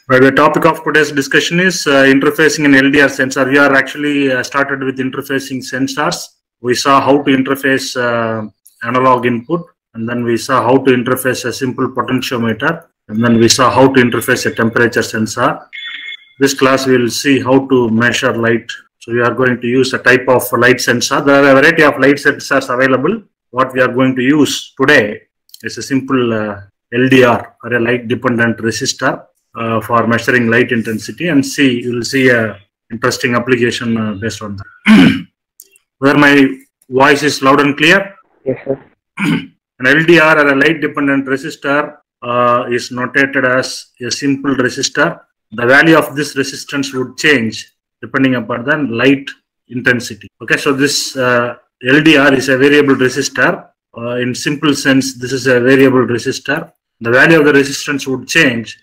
Well, the topic of today's discussion is interfacing an LDR sensor. We are actually started with interfacing sensors. We saw how to interface analog input, and then we saw how to interface a simple potentiometer, and then we saw how to interface a temperature sensor. This class we will see how to measure light. So we are going to use a type of light sensor. There are a variety of light sensors available. What we are going to use today is a simple LDR, or a light dependent resistor, for measuring light intensity, and you will see a interesting application based on that. Where my voice is loud and clear? Yes, sir. An LDR, or a light dependent resistor, is notated as a simple resistor. The value of this resistance would change depending upon the light intensity. Okay, so this LDR is a variable resistor. In simple sense, this is a variable resistor. The value of the resistance would change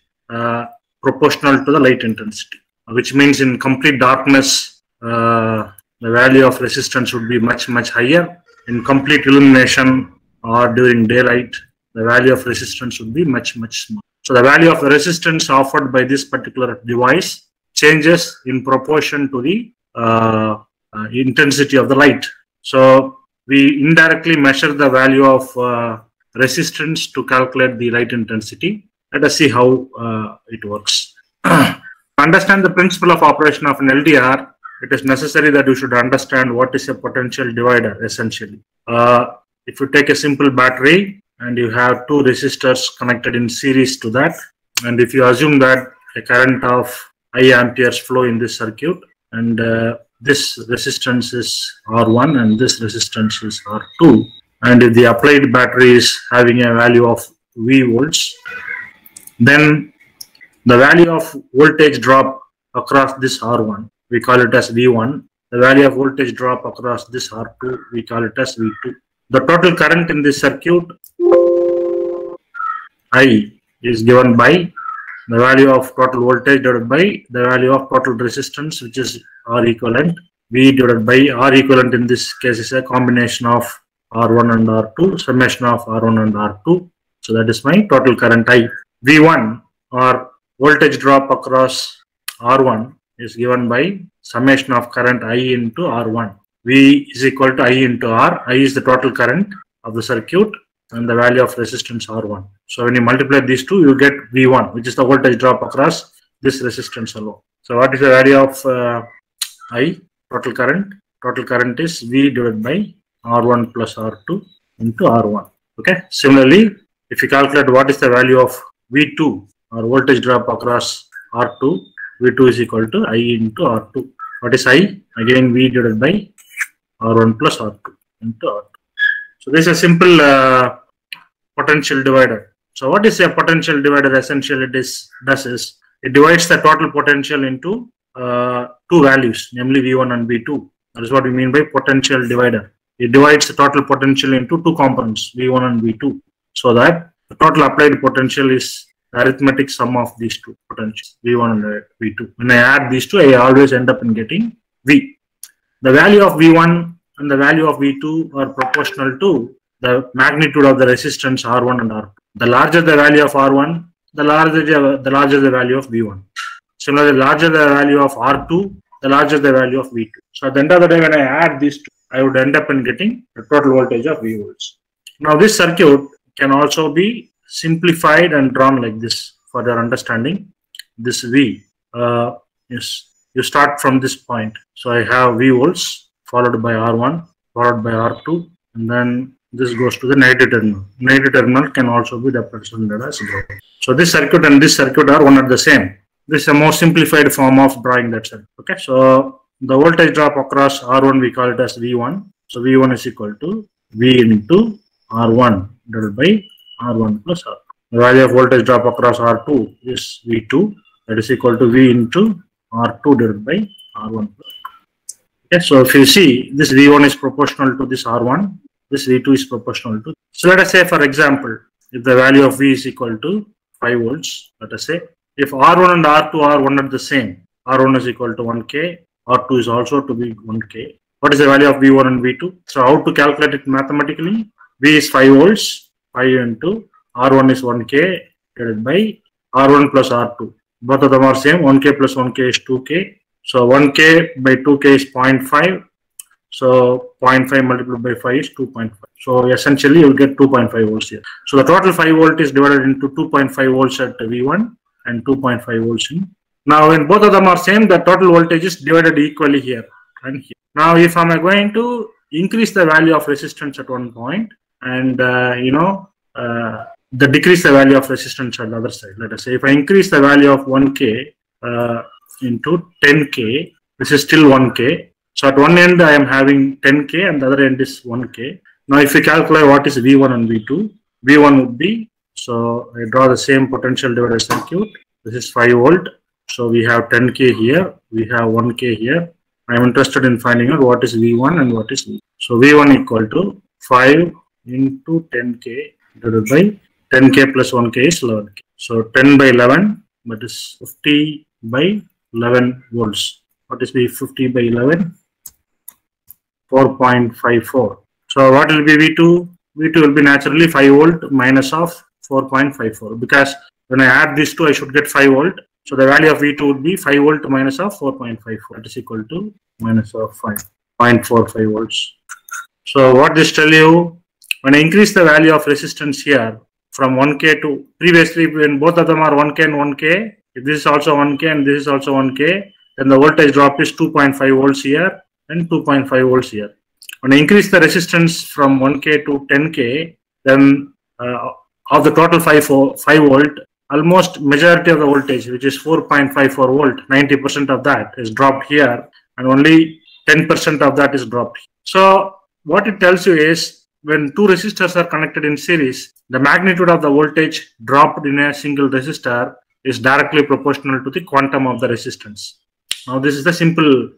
proportional to the light intensity, which means in complete darkness, the value of resistance would be much higher. In complete illumination or during daylight, the value of resistance would be much smaller. So the value of the resistance offered by this particular device changes in proportion to the intensity of the light. So we indirectly measure the value of resistance to calculate the light intensity. Let us see how it works. To understand the principle of operation of an LDR, it is necessary that you should understand what is a potential divider essentially. If you take a simple battery and you have two resistors connected in series to that, and if you assume that a current of I amperes flow in this circuit, and this resistance is R1 and this resistance is R2, and if the applied battery is having a value of V volts, then the value of voltage drop across this R1, we call it as V1. The value of voltage drop across this R2, we call it as V2. The total current in this circuit, I, is given by the value of total voltage divided by the value of total resistance, which is R equivalent. V divided by R equivalent in this case is a combination of R1 and R2, summation of R1 and R2. So that is my total current I. V1, or voltage drop across R1, is given by summation of current I into R1. V is equal to I into R. I is the total current of the circuit and the value of resistance R1. So when you multiply these two, you get V1, which is the voltage drop across this resistance alone. So what is the value of I, total current? Total current is V divided by R1 plus R2 into R1. Okay. Similarly, if you calculate what is the value of V2, or voltage drop across R2, V2 is equal to I into R2. What is I? Again, V divided by R1 plus R2 into R2. So this is a simple potential divider. So what is a potential divider? Essentially, it divides the total potential into two values, namely V1 and V2. That is what we mean by potential divider. It divides the total potential into two components, V1 and V2, so that the total applied potential is the arithmetic sum of these two potentials, V1 and V2. When I add these two, I always end up in getting V. The value of V1 and the value of V2 are proportional to the magnitude of the resistance R1 and R2. The larger the value of R1, the larger the value of V1. Similarly, the larger the value of R2, the larger the value of V2. So at the end of the day, when I add these two, I would end up in getting the total voltage of V volts. Now this circuit can also be simplified and drawn like this for your understanding. This V is, you start from this point. So I have V volts followed by R1, followed by R2, and then this goes to the negative terminal. Negative terminal can also be represented as ground. So this circuit and this circuit are one and the same. This is a more simplified form of drawing that circuit. Okay, so the voltage drop across R1, we call it as V1. So V1 is equal to V into R1 divided by R1 plus R2. The value of voltage drop across R2 is V2, that is equal to V into R2 divided by R1 plus R2. Okay, so if you see, this V1 is proportional to this R1, this V2 is proportional to. So let us say, for example, if the value of V is equal to 5 volts, let us say, if R1 and R2 are one and the same, R1 is equal to 1K, R2 is also to be 1K. What is the value of V1 and V2? So how to calculate it mathematically? V is 5 volts, 5 into R1 is 1K divided by R1 plus R2. Both of them are same. 1K plus 1K is 2K. So 1K by 2K is 0.5. So 0.5 multiplied by 5 is 2.5. So essentially you will get 2.5 volts here. So the total 5 volt is divided into 2.5 volts at V1 and 2.5 volts in. Now when both of them are same, the total voltage is divided equally here and here. Now if I am going to increase the value of resistance at one point and decrease the value of resistance at the other side. Let us say if I increase the value of 1K into 10K, this is still 1K. So at one end I am having 10K and the other end is 1K. Now if we calculate what is V1 and V2, V1 would be, so I draw the same potential divider circuit. This is 5 volt. So we have 10K here, we have 1K here. I am interested in finding out what is V1 and what is V2. So V1 equal to 5 into 10K divided by 10K plus 1K is 11K. So 10 by 11, that is 50 by 11 volts. What is V 50 by 11? 4.54. So what will be V2? V2 will be naturally 5 volt minus of 4.54, because when I add these two I should get 5 volt. So the value of V2 would be 5 volt minus of 4.54. That is equal to minus of 5.45 volts. So what this tell you? When I increase the value of resistance here from 1K to, previously when both of them are 1K and 1K, if this is also 1K and this is also 1K, then the voltage drop is 2.5 volts here and 2.5 volts here. When I increase the resistance from 1K to 10K, then of the total 5 volt, almost majority of the voltage, which is 4.54 volt, 90% of that is dropped here and only 10% of that is dropped here. So what it tells you is when two resistors are connected in series, the magnitude of the voltage dropped in a single resistor is directly proportional to the quantum of the resistance. Now this is the simple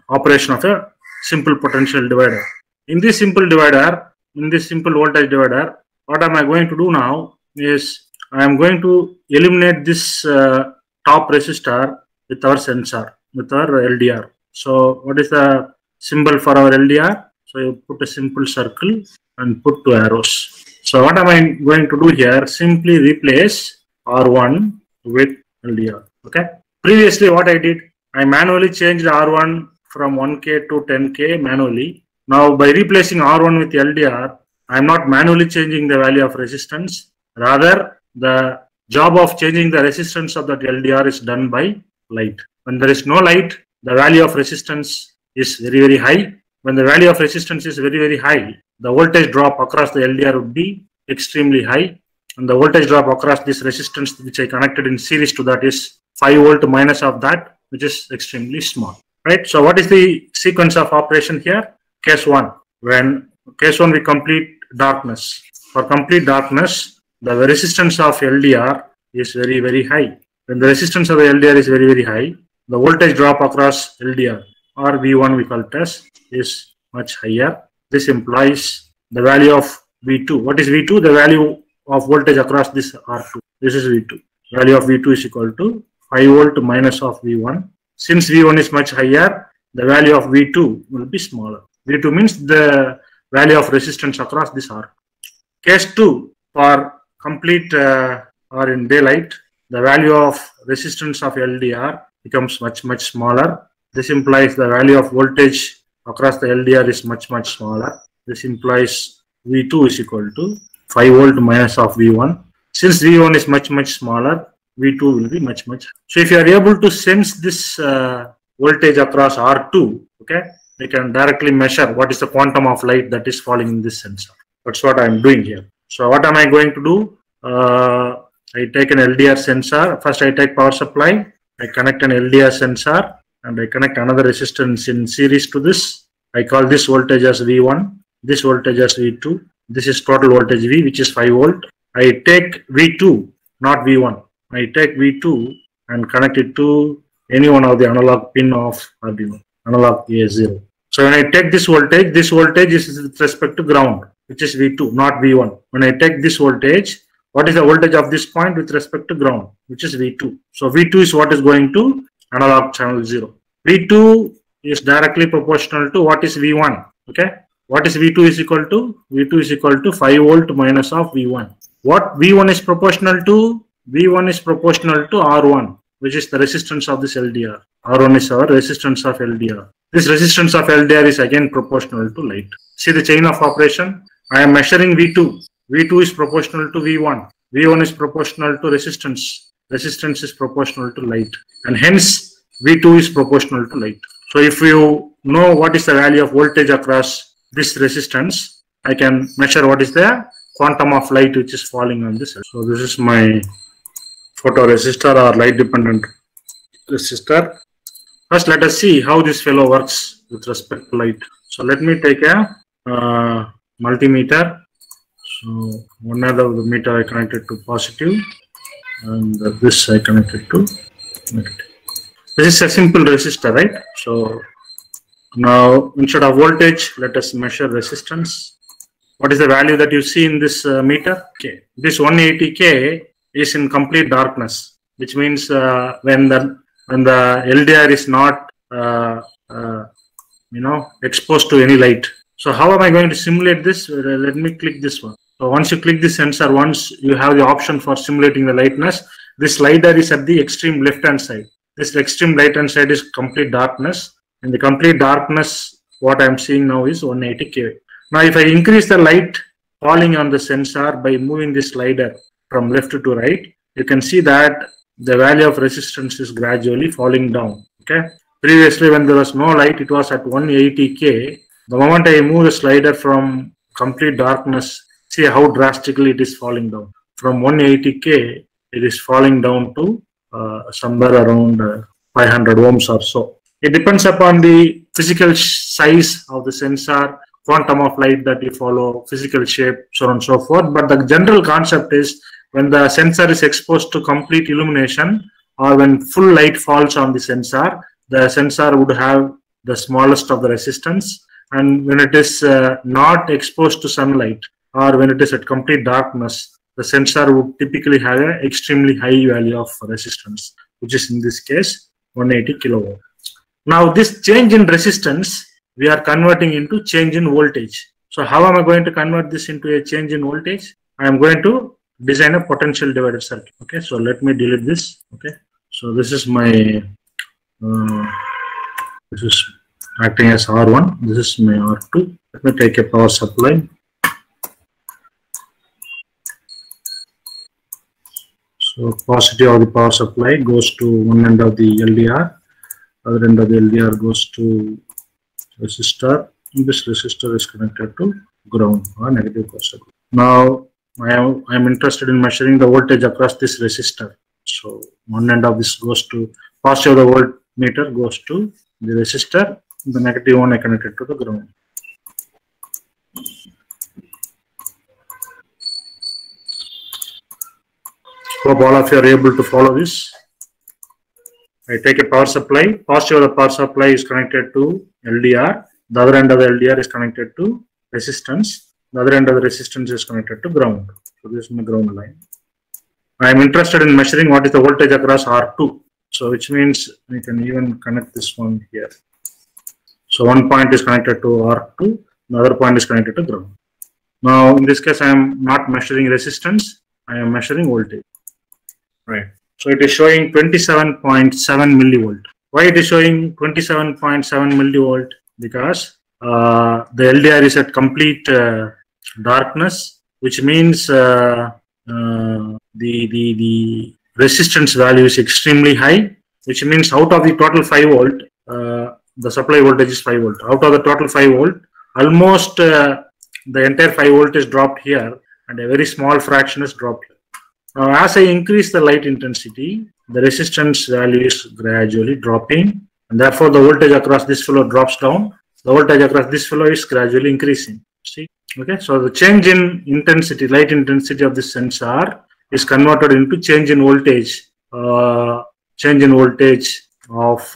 operation of a simple potential divider. In this simple divider, in this simple voltage divider, what am I going to do now is I am going to eliminate this top resistor with our sensor, with our LDR. So what is the symbol for our LDR? So you put a simple circle and put two arrows. So what am I going to do here? Simply replace R1 with LDR. Okay. Previously what I did, I manually changed R1 from 1K to 10K manually. Now by replacing R1 with LDR, I am not manually changing the value of resistance. Rather, the job of changing the resistance of that LDR is done by light. When there is no light, the value of resistance is very high. When the value of resistance is very high, the voltage drop across the LDR would be extremely high. And the voltage drop across this resistance which I connected in series to that is 5 volt minus of that, which is extremely small. Right? So what is the sequence of operation here? Case 1. When case 1 we complete darkness. For complete darkness, the resistance of LDR is very high. When the resistance of the LDR is very high, the voltage drop across LDR, or V1 we call it as, is much higher. This implies the value of V2. What is V2? The value of voltage across this R2. This is V2. Value of V2 is equal to 5 volt minus of V1. Since V1 is much higher, the value of V2 will be smaller. V2 means the value of resistance across this R2. Case 2, for complete or in daylight, the value of resistance of LDR becomes much smaller. This implies the value of voltage across the LDR is much smaller. This implies V2 is equal to 5 volt minus of V1. Since V1 is much smaller, V2 will be much. So if you are able to sense this voltage across R2, okay, we can directly measure what is the quantum of light that is falling in this sensor. That's what I am doing here. So what am I going to do? I take an LDR sensor. First I take power supply. I connect an LDR sensor and I connect another resistance in series to this. I call this voltage as V1, this voltage as V2. This is total voltage V, which is 5 volt. I take V2, not V1. I take V2 and connect it to any one of the analog pin of Arduino, analog A0. So when I take this voltage is with respect to ground, which is V2, not V1. When I take this voltage, what is the voltage of this point with respect to ground, which is V2. So V2 is what is going to analog channel 0. V2 is directly proportional to what is V1. Okay. What is V2 is equal to? V2 is equal to 5 volt minus of V1. What V1 is proportional to? V1 is proportional to R1, which is the resistance of this LDR. R1 is our resistance of LDR. This resistance of LDR is again proportional to light. See the chain of operation. I am measuring V2. V2 is proportional to V1. V1 is proportional to resistance. Resistance is proportional to light. And hence, V2 is proportional to light. So if you know what is the value of voltage across this resistance, I can measure what is the quantum of light which is falling on this. So this is my photoresistor or light dependent resistor. First, let us see how this fellow works with respect to light. So let me take a multimeter. So one of the meter I connected to positive, and this I connected to negative. This is a simple resistor, right? So now instead of voltage, let us measure resistance. What is the value that you see in this meter? Okay, this 180K is in complete darkness, which means when the LDR is not exposed to any light. So how am I going to simulate this? Let me click this one. So once you click the sensor, once you have the option for simulating the lightness, this slider is at the extreme left hand side. This extreme right hand side is complete darkness. In the complete darkness, what I am seeing now is 180K. Now if I increase the light falling on the sensor by moving the slider from left to right, you can see that the value of resistance is gradually falling down. Okay. Previously, when there was no light, it was at 180K. The moment I move the slider from complete darkness, see how drastically it is falling down. From 180K, it is falling down to somewhere around 500 ohms or so. It depends upon the physical size of the sensor, quantum of light that you follow, physical shape, so on and so forth. But the general concept is when the sensor is exposed to complete illumination, or when full light falls on the sensor would have the smallest of the resistance. And when it is not exposed to sunlight, or when it is at complete darkness, the sensor would typically have an extremely high value of resistance, which is in this case 180 kilo ohm. Now this change in resistance, we are converting into change in voltage. So how am I going to convert this into a change in voltage? I am going to design a potential divider circuit. Okay, so let me delete this. Okay, so this is my this is acting as R1. This is my R2. Let me take a power supply. So positive of the power supply goes to one end of the LDR. Other end of the LDR goes to resistor. This resistor is connected to ground or negative power supply. Now I am interested in measuring the voltage across this resistor. So one end of this goes to positive of the voltmeter goes to the resistor. The negative one I connected to the ground. Hope all of you are able to follow this. I take a power supply. Positive of the power supply is connected to LDR. The other end of the LDR is connected to resistance. The other end of the resistance is connected to ground. So this is my ground line. I am interested in measuring what is the voltage across R2. So which means we can even connect this one here. So one point is connected to R2. The other point is connected to ground. Now in this case I am not measuring resistance. I am measuring voltage. Right. So it is showing 27.7 millivolt. Why it is showing 27.7 millivolt? Because the LDR is at complete darkness, which means the resistance value is extremely high, which means out of the total 5 volt, the supply voltage is 5 volt. Out of the total 5 volt, almost the entire 5 volt is dropped here, and a very small fraction is dropped here. Now, as I increase the light intensity, the resistance value is gradually dropping, and therefore the voltage across this fellow drops down. The voltage across this fellow is gradually increasing. See, okay. So the change in intensity, light intensity of this sensor is converted into change in voltage. Change in voltage of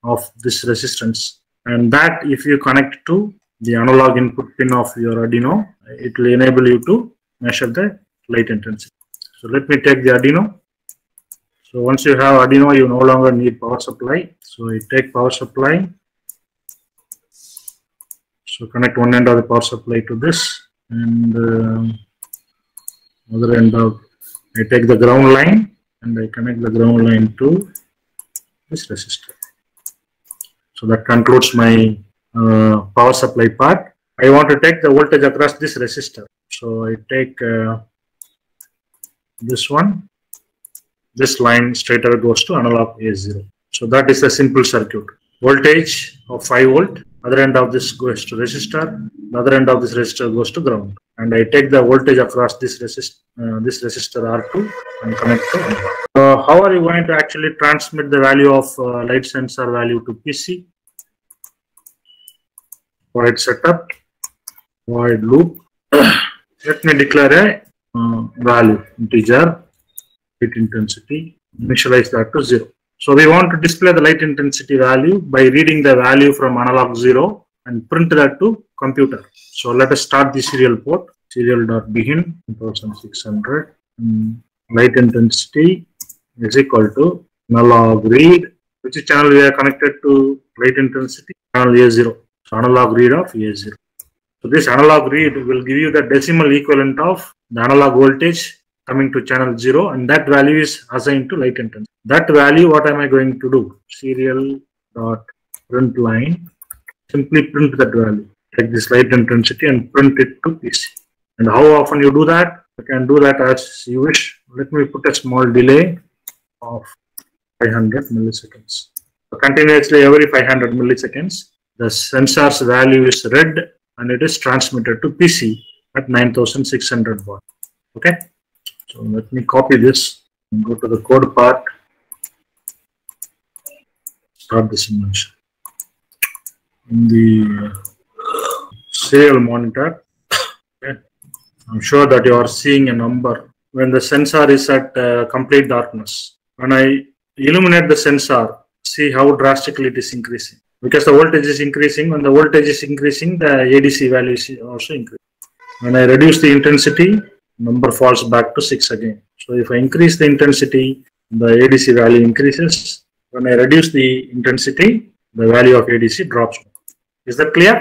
of this resistance, and that if you connect to the analog input pin of your Arduino, it will enable you to measure the light intensity. So let me take the Arduino. So once you have Arduino, you no longer need power supply. So I take power supply. So connect one end of the power supply to this, and other end of I take the ground line and I connect the ground line to this resistor. So that concludes my power supply part. I want to take the voltage across this resistor. So I take this one. This line straight away goes to analog A0. So that is the simple circuit. Voltage of 5 volt. Other end of this goes to resistor. The other end of this resistor goes to ground. And I take the voltage across this resistor R2 and connect to analog. How are you going to actually transmit the value of light sensor value to PC? Void setup, void loop. Let me declare a value, integer, light intensity, initialize that to 0. So we want to display the light intensity value by reading the value from analog 0 and print that to computer. So let us start the serial port, serial.begin 1600. Light intensity is equal to analog read. Which channel we are connected to light intensity? Channel A0. So analog read of A0. So this analog read will give you the decimal equivalent of the analog voltage coming to channel 0, and that value is assigned to light intensity. That value, what am I going to do? Serial dot print line. Simply print that value. Take this light intensity and print it to PC. And how often you do that? You can do that as you wish. Let me put a small delay of 500 milliseconds. So continuously every 500 milliseconds, the sensor's value is read and it is transmitted to PC at 9600 watt. Okay. So let me copy this and go to the code part. Start the simulation. In the serial monitor, okay, I'm sure that you are seeing a number when the sensor is at complete darkness. When I illuminate the sensor, see how drastically it is increasing. Because the voltage is increasing. When the voltage is increasing, the ADC value is also increasing. When I reduce the intensity, number falls back to 6 again. So if I increase the intensity, the ADC value increases. When I reduce the intensity, the value of ADC drops. Is that clear?